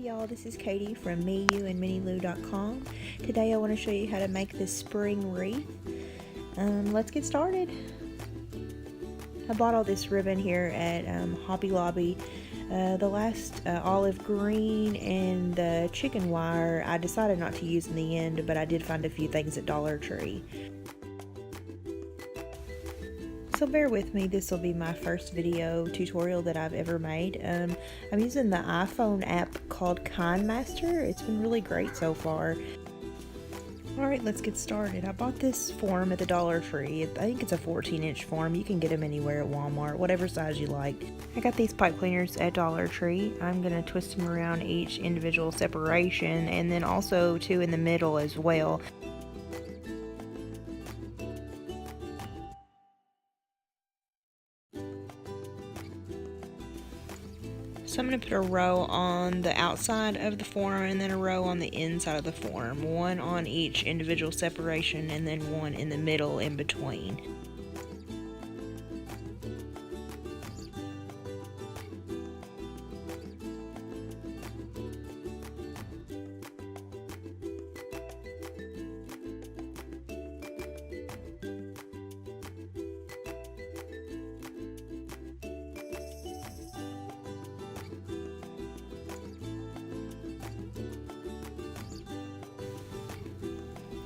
Y'all, this is Katie from Me, You, and MiniLou.com. Today I want to show you how to make this spring wreath. Let's get started. I bought all this ribbon here at Hobby Lobby. The last olive green and the chicken wire I decided not to use in the end, but I did find a few things at Dollar Tree. So bear with me, this will be my first video tutorial that I've ever made. I'm using the iPhone app called KindMaster. It's been really great so far. Alright, let's get started. I bought this form at the Dollar Tree. I think it's a 14-inch form. You can get them anywhere at Walmart, whatever size you like. I got these pipe cleaners at Dollar Tree. I'm going to twist them around each individual separation and then also two in the middle as well. So I'm going to put a row on the outside of the form and then a row on the inside of the form. One on each individual separation and then one in the middle in between.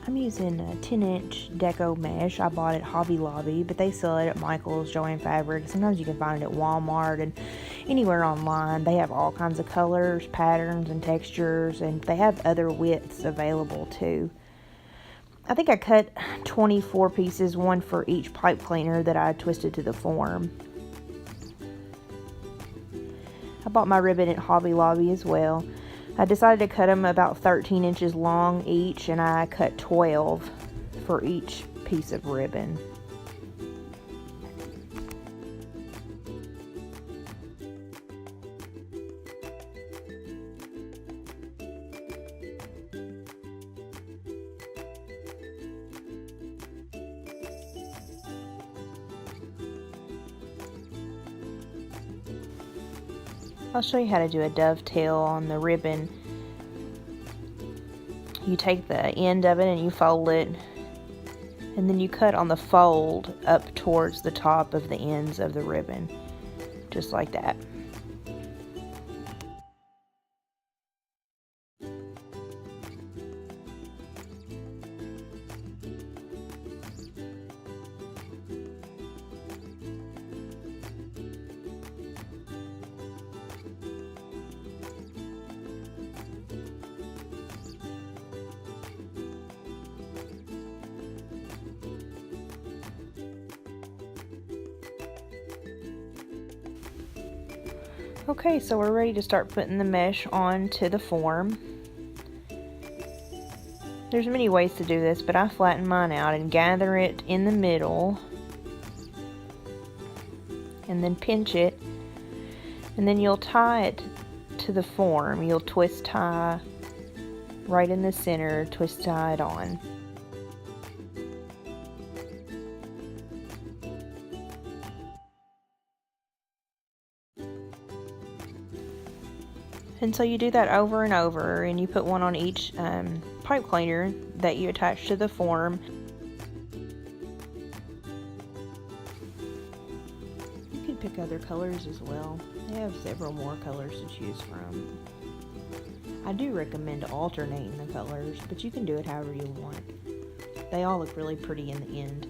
I'm using a 10-inch DecoMesh. I bought it at Hobby Lobby, but they sell it at Michael's, Joann Fabric. Sometimes you can find it at Walmart and anywhere online. They have all kinds of colors, patterns, and textures, and they have other widths available too. I think I cut 24 pieces, one for each pipe cleaner that I twisted to the form. I bought my ribbon at Hobby Lobby as well. I decided to cut them about 13 inches long each, and I cut 12 for each piece of ribbon. I'll show you how to do a dovetail on the ribbon. You take the end of it and you fold it, and then you cut on the fold up towards the top of the ends of the ribbon, just like that. Okay, so we're ready to start putting the mesh onto the form. There's many ways to do this, but I flatten mine out and gather it in the middle and then pinch it, and then you'll tie it to the form. You'll twist tie right in the center, twist tie it on. And so you do that over and over, and you put one on each pipe cleaner that you attach to the form. You can pick other colors as well. They have several more colors to choose from. I do recommend alternating the colors, but you can do it however you want. They all look really pretty in the end.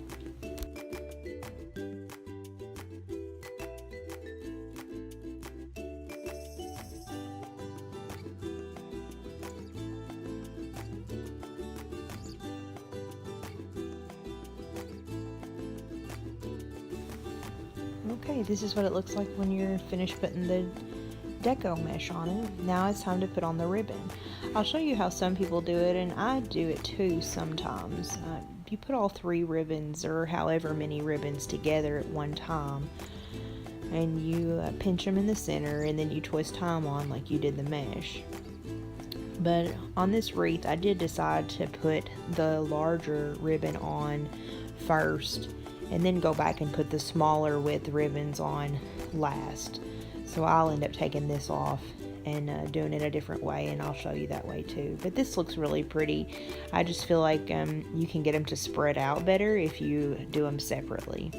Okay, this is what it looks like when you're finished putting the DecoMesh on it. Now it's time to put on the ribbon. I'll show you how some people do it, and I do it too sometimes. You put all 3 ribbons or however many ribbons together at one time, and you pinch them in the center, and then you twist tie them on like you did the mesh. But on this wreath, I did decide to put the larger ribbon on first and then go back and put the smaller width ribbons on last. So I'll end up taking this off and doing it a different way, and I'll show you that way too. But this looks really pretty. I just feel like you can get them to spread out better if you do them separately.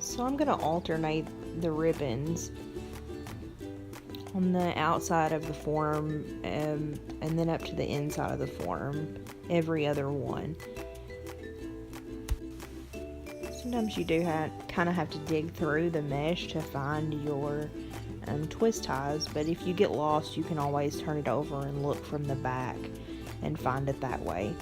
So I'm going to alternate the ribbons on the outside of the form and then up to the inside of the form every other one. Sometimes you do kind of have to dig through the mesh to find your twist ties, but if you get lost, you can always turn it over and look from the back and find it that way.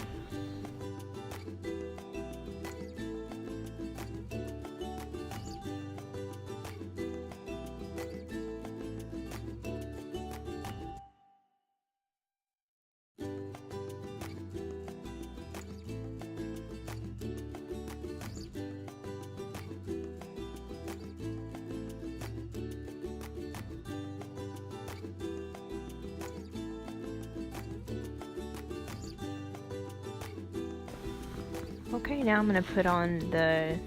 Okay, now I'm going to put on the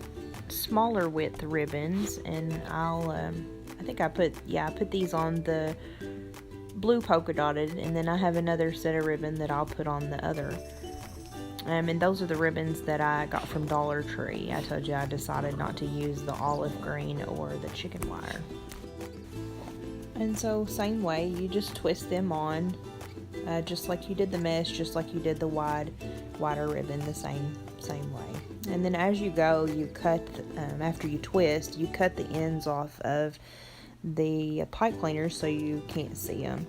smaller width ribbons, and I think I put these on the blue polka dotted, and then I have another set of ribbon that I'll put on the other. And those are the ribbons that I got from Dollar Tree. I told you I decided not to use the olive green or the chicken wire. And so same way, you just twist them on, just like you did the mesh, just like you did the wider ribbon, the same way. And then as you go, you cut, after you twist, you cut the ends off of the pipe cleaners so you can't see them.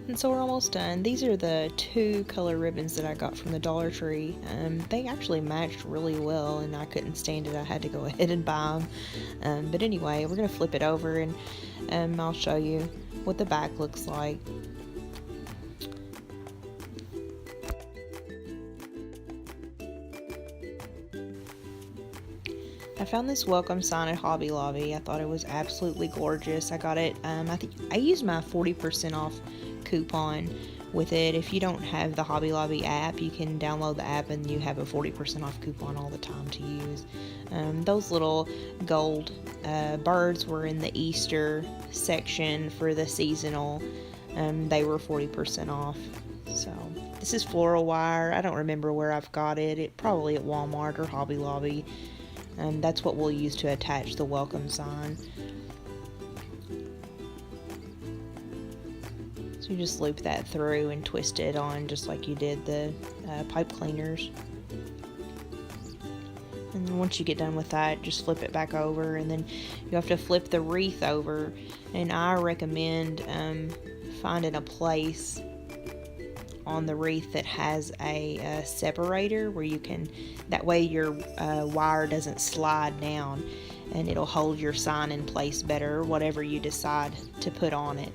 And so we're almost done. These are the 2 color ribbons that I got from the Dollar Tree. They actually matched really well, and I couldn't stand it. I had to go ahead and buy them. But anyway, we're going to flip it over, and I'll show you what the back looks like. I found this welcome sign at Hobby Lobby. I thought it was absolutely gorgeous. I got it, I think I used my 40% off coupon with it. If you don't have the Hobby Lobby app, you can download the app and you have a 40% off coupon all the time to use. Those little gold birds were in the Easter section for the seasonal. They were 40% off. So this is floral wire. I don't remember where I've got it. Probably at Walmart or Hobby Lobby. That's what we'll use to attach the welcome sign. So you just loop that through and twist it on just like you did the pipe cleaners. And then once you get done with that, just flip it back over, and then you have to flip the wreath over. And I recommend finding a place on the wreath that has a separator where you can, that way your wire doesn't slide down, and it'll hold your sign in place better, whatever you decide to put on it.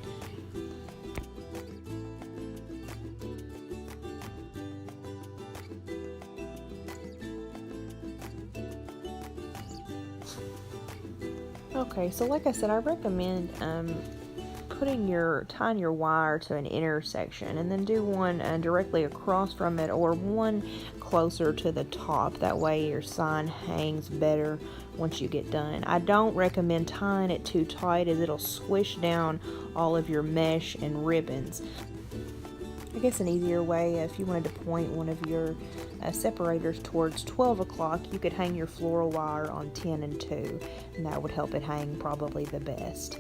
Okay, so like I said, I recommend tying your wire to an intersection, and then do one directly across from it, or one closer to the top. That way your sign hangs better once you get done. I don't recommend tying it too tight, as it'll squish down all of your mesh and ribbons. I guess an easier way, if you wanted to point one of your separators towards 12 o'clock, you could hang your floral wire on 10 and 2, and that would help it hang probably the best.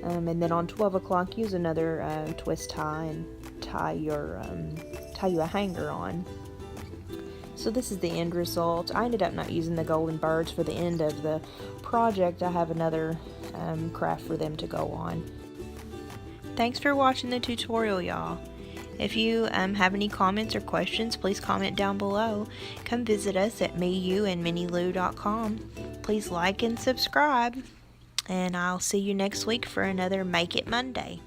And then on 12 o'clock, use another twist tie and tie you a hanger on. So this is the end result. I ended up not using the golden birds for the end of the project. I have another craft for them to go on. Thanks for watching the tutorial, y'all. If you have any comments or questions, please comment down below. Come visit us at meyouandminnilou.com. Please like and subscribe. And I'll see you next week for another Make It Monday.